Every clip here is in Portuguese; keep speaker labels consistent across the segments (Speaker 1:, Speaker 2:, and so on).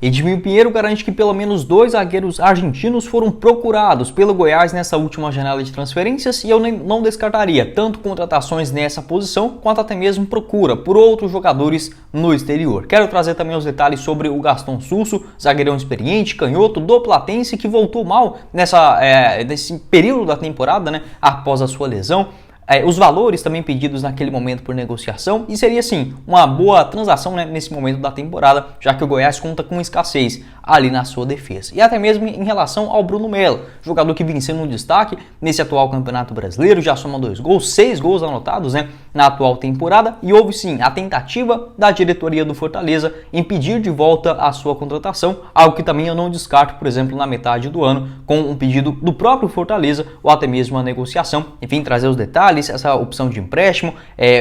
Speaker 1: Edmil Pinheiro garante que pelo menos 2 zagueiros argentinos foram procurados pelo Goiás nessa última janela de transferências e eu não descartaria tanto contratações nessa posição quanto até mesmo procura por outros jogadores no exterior. Quero trazer também os detalhes sobre o Gaston Susso, zagueirão experiente, canhoto do Platense, que voltou mal nesse período da temporada, né, após a sua lesão. Os valores também pedidos naquele momento por negociação e seria sim uma boa transação, né, nesse momento da temporada, já que o Goiás conta com escassez ali na sua defesa. E até mesmo em relação ao Bruno Melo, jogador que vem sendo um destaque nesse atual Campeonato Brasileiro, já soma 2 gols, 6 gols anotados, né, na atual temporada, e houve sim a tentativa da diretoria do Fortaleza em pedir de volta a sua contratação, algo que também eu não descarto, por exemplo, na metade do ano, com um pedido do próprio Fortaleza ou até mesmo uma negociação. Enfim, trazer os detalhes, essa opção de empréstimo,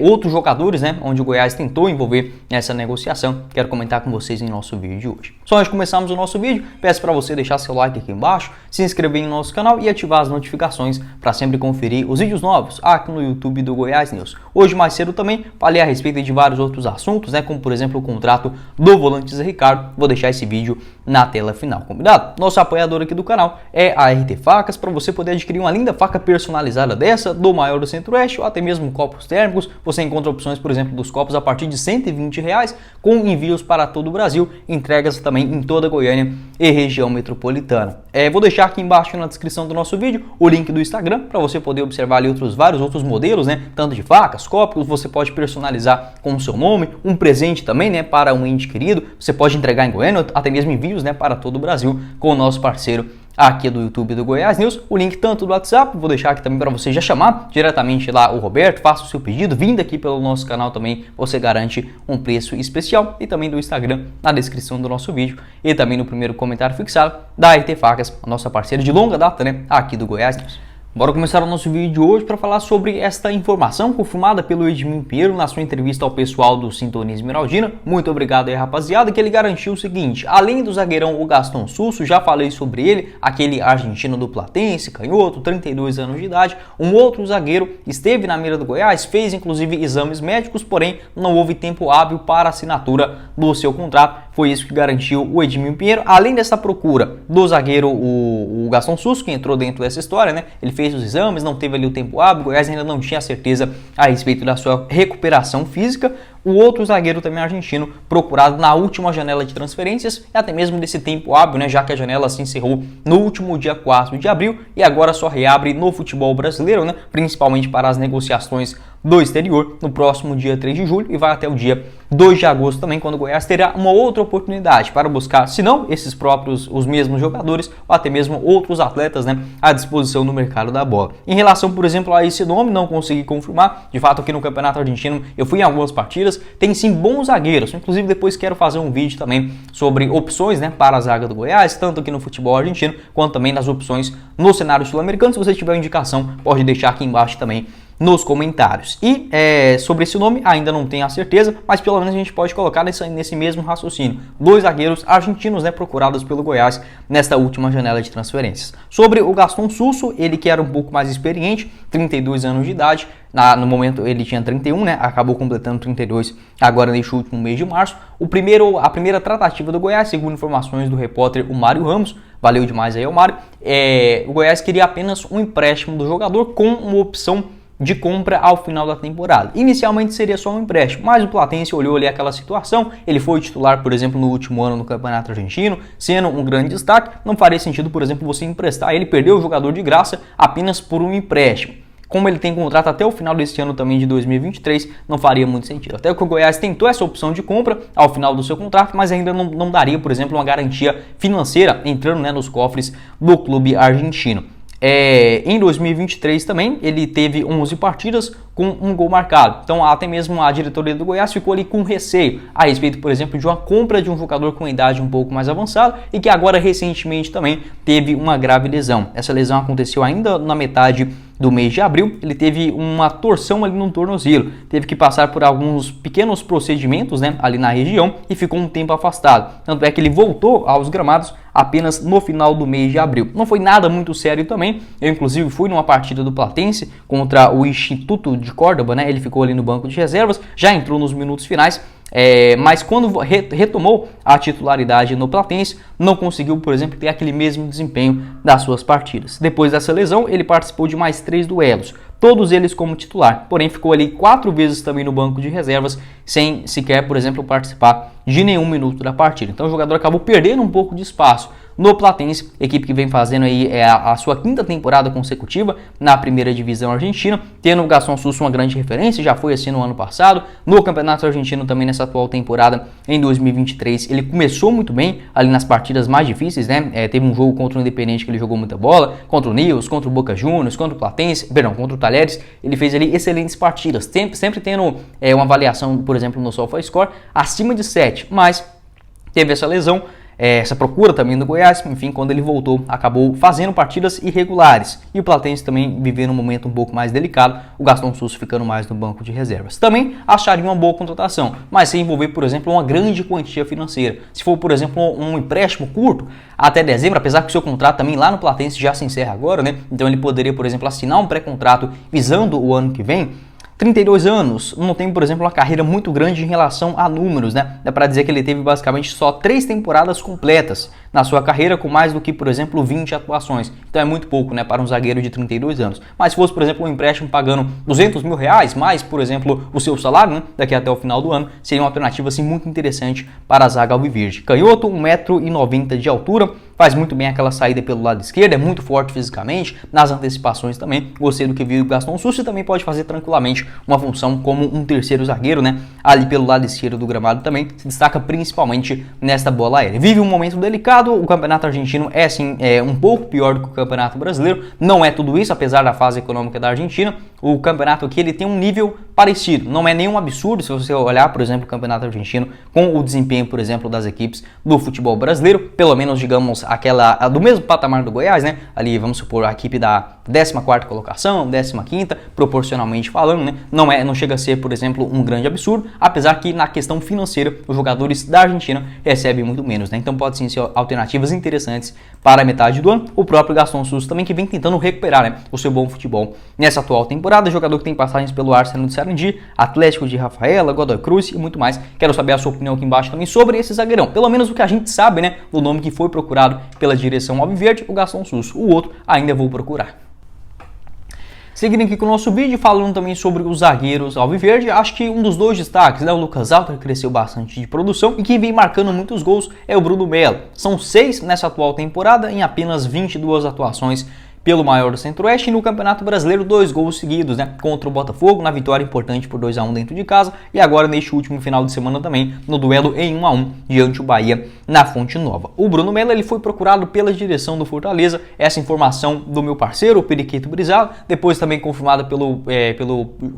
Speaker 1: outros jogadores, né, onde o Goiás tentou envolver nessa negociação, quero comentar com vocês em nosso vídeo de hoje. Só antes de começarmos o nosso vídeo, peço para você deixar seu like aqui embaixo, se inscrever em nosso canal e ativar as notificações para sempre conferir os vídeos novos aqui no YouTube do Goiás News. Hoje mais cedo também falei a respeito de vários outros assuntos, né, como por exemplo o contrato do volante Zé Ricardo. Vou deixar esse vídeo na tela final, combinado? Nosso apoiador aqui do canal é a RT Facas, para você poder adquirir uma linda faca personalizada dessa, do maior do Centro-Oeste, ou até mesmo copos térmicos. Você encontra opções, por exemplo, dos copos a partir de R$ 120, com envios para todo o Brasil, entregas também em toda a Goiânia e região metropolitana. Vou deixar aqui embaixo na descrição do nosso vídeo o link do Instagram, para você poder observar ali vários outros modelos, né, tanto de facas, copos, você pode personalizar com o seu nome, um presente também, né, para um ente querido, você pode entregar em Goiânia, até mesmo envios, né, para todo o Brasil, com o nosso parceiro aqui do YouTube do Goiás News, o link tanto do WhatsApp, vou deixar aqui também para você já chamar diretamente lá o Roberto, faça o seu pedido, vindo aqui pelo nosso canal também, você garante um preço especial, e também do Instagram na descrição do nosso vídeo, e também no primeiro comentário fixado da RT Facas, a nossa parceira de longa data, né, aqui do Goiás News. Bora começar o nosso vídeo de hoje para falar sobre esta informação confirmada pelo Edmil Pinheiro na sua entrevista ao pessoal do Sintonia Esmeraldina. Muito obrigado aí, rapaziada, que ele garantiu o seguinte: além do zagueirão o Gaston Susso, já falei sobre ele, aquele argentino do Platense, canhoto, 32 anos de idade, um outro zagueiro esteve na mira do Goiás, fez inclusive exames médicos, porém não houve tempo hábil para a assinatura do seu contrato. Foi isso que garantiu o Edmil Pinheiro. Além dessa procura do zagueiro, o Gaston Susso, que entrou dentro dessa história, né? Ele fez os exames, não teve ali o tempo hábil, o Goiás ainda não tinha certeza a respeito da sua recuperação física. O outro zagueiro também argentino, procurado na última janela de transferências, e até mesmo desse tempo hábil, né, já que a janela se encerrou no último dia 4 de abril e agora só reabre no futebol brasileiro, né, principalmente para as negociações do exterior, no próximo dia 3 de julho e vai até o dia 2 de agosto também, quando o Goiás terá uma outra oportunidade para buscar, se não esses próprios, os mesmos jogadores, ou até mesmo outros atletas, né, à disposição no mercado da bola. Em relação, por exemplo, a esse nome, não consegui confirmar, de fato aqui no Campeonato Argentino eu fui em algumas partidas, tem sim bons zagueiros, inclusive depois quero fazer um vídeo também sobre opções, né, para a zaga do Goiás, tanto aqui no futebol argentino, quanto também nas opções no cenário sul-americano. Se você tiver uma indicação, pode deixar aqui embaixo também nos comentários. E sobre esse nome ainda não tenho a certeza, mas pelo menos a gente pode colocar nesse mesmo raciocínio. 2 zagueiros argentinos, né, procurados pelo Goiás nesta última janela de transferências. Sobre o Gaston Susso, ele que era um pouco mais experiente, 32 anos de idade, no momento ele tinha 31, né, acabou completando 32 agora neste último mês de março. A primeira tratativa do Goiás, segundo informações do repórter o Mário Ramos, valeu demais aí ao Mário, o Goiás queria apenas um empréstimo do jogador com uma opção de compra ao final da temporada. Inicialmente seria só um empréstimo, mas o Platense olhou ali aquela situação, ele foi titular, por exemplo, no último ano no Campeonato Argentino, sendo um grande destaque, não faria sentido, por exemplo, você emprestar ele, perder o jogador de graça apenas por um empréstimo. Como ele tem contrato até o final deste ano também de 2023, não faria muito sentido. Até que o Goiás tentou essa opção de compra ao final do seu contrato, mas ainda não daria, por exemplo, uma garantia financeira entrando, né, nos cofres do clube argentino. Em 2023 também ele teve 11 partidas com um gol marcado, então até mesmo a diretoria do Goiás ficou ali com receio a respeito, por exemplo, de uma compra de um jogador com idade um pouco mais avançada e que agora recentemente também teve uma grave lesão. Essa lesão aconteceu ainda na metade do mês de abril, ele teve uma torção ali no tornozelo, teve que passar por alguns pequenos procedimentos, né, ali na região e ficou um tempo afastado. Tanto é que ele voltou aos gramados apenas no final do mês de abril. Não foi nada muito sério também, eu inclusive fui numa partida do Platense contra o Instituto de Córdoba, né, ele ficou ali no banco de reservas, já entrou nos minutos finais mas quando retomou a titularidade no Platense, não conseguiu, por exemplo, ter aquele mesmo desempenho das suas partidas. Depois dessa lesão, ele participou de mais 3 duelos, todos eles como titular, porém ficou ali 4 vezes também no banco de reservas, sem sequer, por exemplo, participar de nenhum minuto da partida. Então o jogador acabou perdendo um pouco de espaço no Platense, equipe que vem fazendo aí a sua 5ª temporada consecutiva na primeira divisão argentina, tendo o Gastón Susso uma grande referência, já foi assim no ano passado, no Campeonato Argentino também nessa atual temporada, em 2023, ele começou muito bem ali nas partidas mais difíceis, né, teve um jogo contra o Independiente que ele jogou muita bola, contra o Newell's, contra o Boca Juniors, contra o Platense, contra o Talleres, ele fez ali excelentes partidas, sempre tendo uma avaliação, por exemplo, no SofaScore, acima de 7, mas teve essa lesão, essa procura também do Goiás, enfim, quando ele voltou, acabou fazendo partidas irregulares. E o Platense também vivendo um momento um pouco mais delicado, o Gastón Susso ficando mais no banco de reservas. Também acharia uma boa contratação, mas sem envolver, por exemplo, uma grande quantia financeira. Se for, por exemplo, um empréstimo curto, até dezembro, apesar que o seu contrato também lá no Platense já se encerra agora, né? Então ele poderia, por exemplo, assinar um pré-contrato visando o ano que vem. 32 anos, não tem, por exemplo, uma carreira muito grande em relação a números, né? Dá pra dizer que ele teve basicamente só 3 temporadas completas na sua carreira, com mais do que, por exemplo, 20 atuações. Então é muito pouco, né, para um zagueiro de 32 anos. Mas se fosse, por exemplo, um empréstimo pagando R$200 mil, mais, por exemplo, o seu salário, né, daqui até o final do ano, seria uma alternativa, assim, muito interessante para a zaga alviverde. Canhoto, 1,90 m de altura, faz muito bem aquela saída pelo lado esquerdo, é muito forte fisicamente, nas antecipações também. Gostei do que viu o Gastón Susso e também pode fazer tranquilamente uma função como um terceiro zagueiro, né? Ali pelo lado esquerdo do gramado também, se destaca principalmente nesta bola aérea. Vive um momento delicado, o campeonato argentino é assim, um pouco pior do que o campeonato brasileiro, não é tudo isso, apesar da fase econômica da Argentina. O campeonato aqui ele tem um nível parecido, não é nenhum absurdo se você olhar, por exemplo, o campeonato argentino com o desempenho, por exemplo, das equipes do futebol brasileiro, pelo menos, digamos, aquela do mesmo patamar do Goiás, né? Ali, vamos supor, a equipe da 14ª colocação, 15ª, proporcionalmente falando, né? Não chega a ser, por exemplo, um grande absurdo, apesar que na questão financeira, os jogadores da Argentina recebem muito menos, né? Então pode sim ser alternativas interessantes para a metade do ano. O próprio Gastón Susso também, que vem tentando recuperar, né, o seu bom futebol nessa atual temporada, jogador que tem passagens pelo Arsenal de Sarandi, Atlético de Rafaela, Godoy Cruz e muito mais. Quero saber a sua opinião aqui embaixo também sobre esse zagueirão, pelo menos o que a gente sabe, né, o nome que foi procurado pela direção alviverde, o Gastón Susso. O outro ainda vou procurar. Seguindo aqui com o nosso vídeo, falando também sobre os zagueiros alviverde, acho que um dos 2 destaques, né, o Lucas Alter, que cresceu bastante de produção e que vem marcando muitos gols, é o Bruno Melo. São 6 nessa atual temporada em apenas 22 atuações pelo maior do Centro-Oeste, e no Campeonato Brasileiro 2 gols seguidos, né, contra o Botafogo, na vitória importante por 2-1 dentro de casa, e agora neste último final de semana também, no duelo em 1-1 diante do Bahia na Fonte Nova. O Bruno Melo ele foi procurado pela direção do Fortaleza, essa informação do meu parceiro, o Periquito Brizalo, depois também confirmada pelo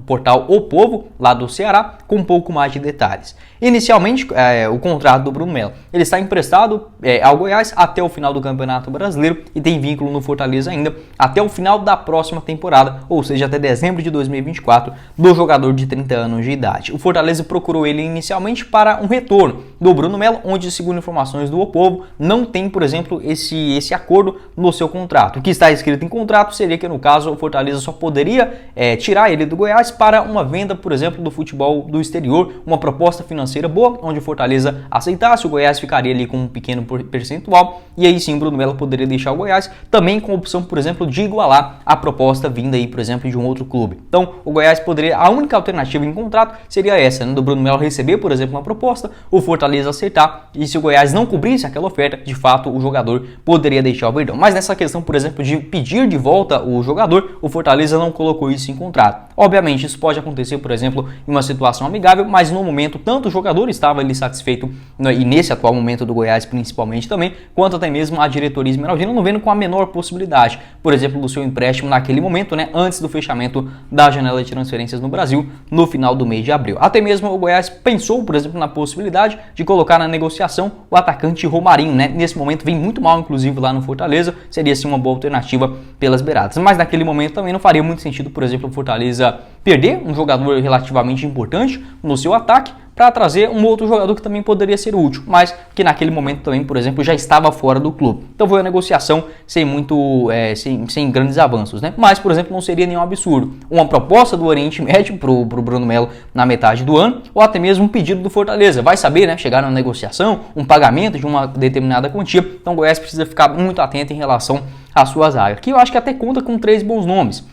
Speaker 1: portal O Povo, lá do Ceará, com um pouco mais de detalhes. Inicialmente, o contrato do Bruno Melo, ele está emprestado ao Goiás até o final do Campeonato Brasileiro e tem vínculo no Fortaleza ainda até o final da próxima temporada, ou seja, até dezembro de 2024, do jogador de 30 anos de idade. O Fortaleza procurou ele inicialmente para um retorno do Bruno Melo, onde, segundo informações do O Povo, não tem, por exemplo, esse acordo no seu contrato. O que está escrito em contrato seria que, no caso, o Fortaleza só poderia tirar ele do Goiás para uma venda, por exemplo, do futebol do exterior, uma proposta financeira boa, onde o Fortaleza aceitasse, o Goiás ficaria ali com um pequeno percentual, e aí sim o Bruno Melo poderia deixar o Goiás, também com a opção, por exemplo, de igualar a proposta vinda aí, por exemplo, de um outro clube. Então, o Goiás poderia, a única alternativa em contrato seria essa, né, do Bruno Melo receber, por exemplo, uma proposta, o Fortaleza aceitar, e se o Goiás não cobrisse aquela oferta, de fato, o jogador poderia deixar o Verdão. Mas nessa questão, por exemplo, de pedir de volta o jogador, o Fortaleza não colocou isso em contrato. Obviamente, isso pode acontecer, por exemplo, em uma situação amigável, mas no momento, tanto o jogador estava ali satisfeito, né, e nesse atual momento do Goiás principalmente também, quanto até mesmo a diretoria esmeraldina não vendo com a menor possibilidade, por exemplo, do seu empréstimo naquele momento, né, antes do fechamento da janela de transferências no Brasil, no final do mês de abril. Até mesmo o Goiás pensou, por exemplo, na possibilidade de colocar na negociação o atacante Romarinho, né, nesse momento vem muito mal, inclusive, lá no Fortaleza, seria sim uma boa alternativa pelas beiradas, mas naquele momento também não faria muito sentido, por exemplo, o Fortaleza perder um jogador relativamente importante no seu ataque para trazer um outro jogador que também poderia ser útil, mas que naquele momento também, por exemplo, já estava fora do clube. Então foi uma negociação sem grandes avanços, né? Mas, por exemplo, não seria nenhum absurdo uma proposta do Oriente Médio pro Bruno Melo na metade do ano, ou até mesmo um pedido do Fortaleza. Vai saber, né? Chegar na negociação, um pagamento de uma determinada quantia. Então o Goiás precisa ficar muito atento em relação às suas áreas, que eu acho que até conta com 3 bons nomes.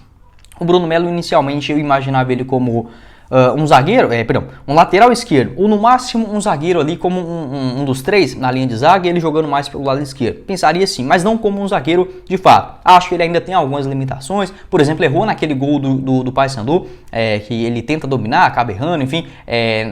Speaker 1: O Bruno Melo, inicialmente, eu imaginava ele como um zagueiro, um lateral esquerdo, ou no máximo um zagueiro ali como um dos 3 na linha de zaga, e ele jogando mais pelo lado esquerdo. Pensaria assim, mas não como um zagueiro de fato. Acho que ele ainda tem algumas limitações, por exemplo, errou naquele gol do Paysandu, que ele tenta dominar, acaba errando, enfim,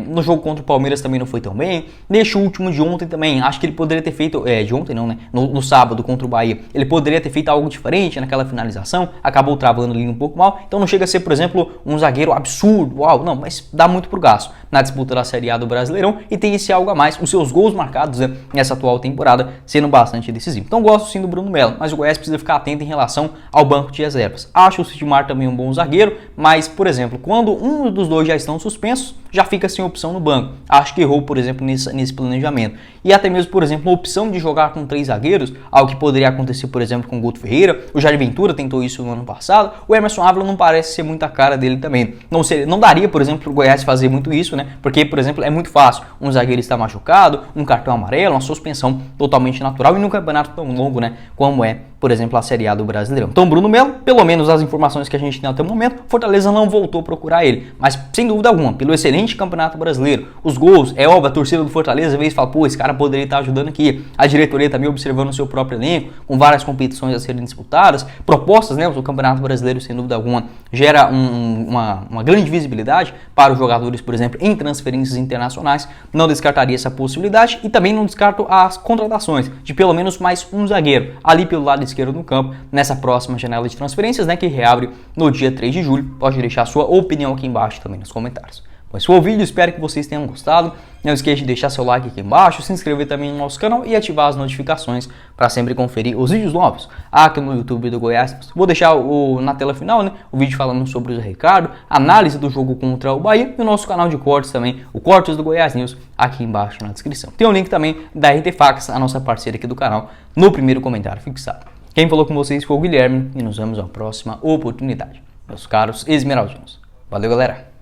Speaker 1: no jogo contra o Palmeiras também não foi tão bem. Neste último de ontem também, acho que ele poderia ter feito, de ontem não, né, no sábado contra o Bahia, ele poderia ter feito algo diferente naquela finalização, acabou travando ali um pouco mal, então não chega a ser, por exemplo, um zagueiro absurdo, uau, não, mas dá muito pro gasto na disputa da Série A do Brasileirão e tem esse algo a mais, os seus gols marcados, né, nessa atual temporada sendo bastante decisivos. Então gosto sim do Bruno Melo, mas o Goiás precisa ficar atento em relação ao banco de reservas. Acho o Sidmar também um bom zagueiro, mas, por exemplo, quando um dos dois já estão suspensos, já fica sem opção no banco. Acho que errou, por exemplo, nesse planejamento. E até mesmo, por exemplo, a opção de jogar com 3 zagueiros, algo que poderia acontecer, por exemplo, com o Guto Ferreira. O Jair Ventura tentou isso no ano passado. O Emerson Ávila não parece ser muita cara dele também. Não daria, por exemplo, para o Goiás fazer muito isso, né? Porque, por exemplo, é muito fácil. Um zagueiro está machucado, um cartão amarelo, uma suspensão totalmente natural e num campeonato tão longo, né? Como é, por exemplo, a Série A do Brasileirão. Então, Bruno Melo, pelo menos as informações que a gente tem até o momento, Fortaleza não voltou a procurar ele. Mas, sem dúvida alguma, pelo excelente Campeonato Brasileiro, os gols, é óbvio, a torcida do Fortaleza às vezes fala, pô, esse cara poderia estar ajudando aqui. A diretoria também observando o seu próprio elenco, com várias competições a serem disputadas, propostas, né? O Campeonato Brasileiro, sem dúvida alguma, gera uma grande visibilidade para os jogadores, por exemplo, em transferências internacionais. Não descartaria essa possibilidade e também não descarto as contratações de pelo menos mais um zagueiro ali pelo lado esquerdo no campo, nessa próxima janela de transferências, né, que reabre no dia 3 de julho. Pode deixar a sua opinião aqui embaixo também nos comentários. Esse foi o vídeo, espero que vocês tenham gostado. Não esqueça de deixar seu like aqui embaixo, se inscrever também no nosso canal e ativar as notificações para sempre conferir os vídeos novos aqui no YouTube do Goiás. Vou deixar na tela final, né, o vídeo falando sobre o Zé Ricardo, análise do jogo contra o Bahia e o nosso canal de cortes também, o Cortes do Goiás News, aqui embaixo na descrição. Tem um link também da RT Facts, a nossa parceira aqui do canal, no primeiro comentário fixado. Quem falou com vocês foi o Guilherme e nos vemos na próxima oportunidade. Meus caros esmeraldinos. Valeu, galera!